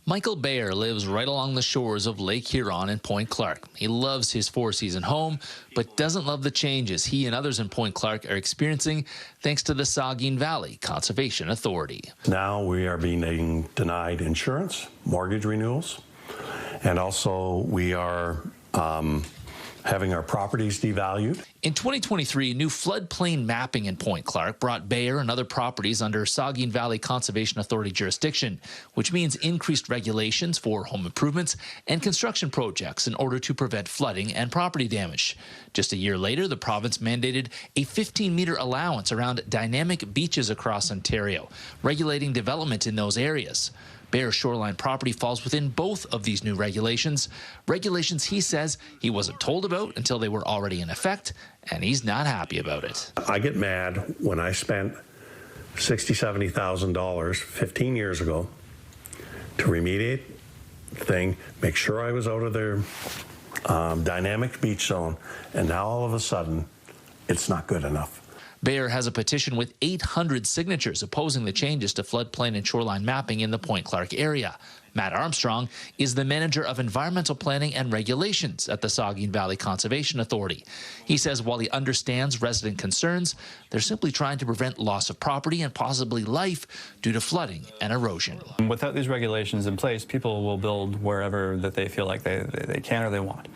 Michael Bayer lives right along the shores of Lake Huron in Point Clark. He loves his four-season home, but doesn't love the changes he and others in Point Clark are experiencing thanks to the Saugeen Valley Conservation Authority. Now we are being denied insurance, mortgage renewals, and also we are having our properties devalued. In 2023, new floodplain mapping in Point Clark brought Bayer and other properties under Saugeen Valley Conservation Authority jurisdiction, which means increased regulations for home improvements and construction projects in order to prevent flooding and property damage. Just a year later, the province mandated a 15-meter allowance around dynamic beaches across Ontario, regulating development in those areas. Bayer's shoreline property falls within both of these new regulations. Regulations he says he wasn't told about until they were already in effect, and he's not happy about it. I get mad when I spent $60,000, $70,000 15 years ago to remediate the thing, make sure I was out of their dynamic beach zone, and now all of a sudden, it's not good enough. Bayer has a petition with 800 signatures opposing the changes to floodplain and shoreline mapping in the Point Clark area. Matt Armstrong is the manager of environmental planning and regulations at the Saugeen Valley Conservation Authority. He says while he understands resident concerns, they're simply trying to prevent loss of property and possibly life due to flooding and erosion. Without these regulations in place, people will build wherever that they feel like they can or they want.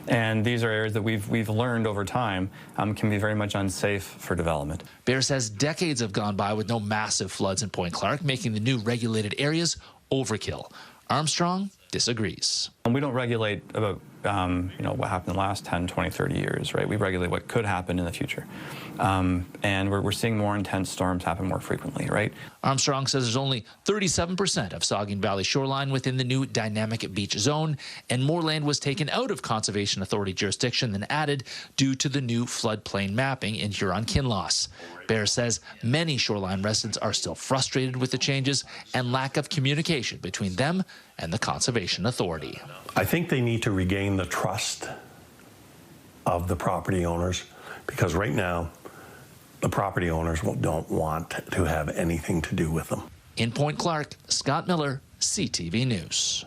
And these are areas that we've learned over time can be very much unsafe for development. Bayer says decades have gone by with no massive floods in Point Clark, making the new regulated areas overkill. Armstrong disagrees. And we don't regulate about what happened in the last 10, 20, 30 years, right? We regulate what could happen in the future. And we're seeing more intense storms happen more frequently, right? Armstrong says there's only 37% of Saugeen Valley shoreline within the new dynamic beach zone, and more land was taken out of Conservation Authority jurisdiction than added due to the new floodplain mapping in Huron-Kinloss. Bayer says many shoreline residents are still frustrated with the changes and lack of communication between them and the Conservation Authority. I think they need to regain the trust of the property owners, because right now the property owners don't want to have anything to do with them. In Point Clark, Scott Miller, CTV News.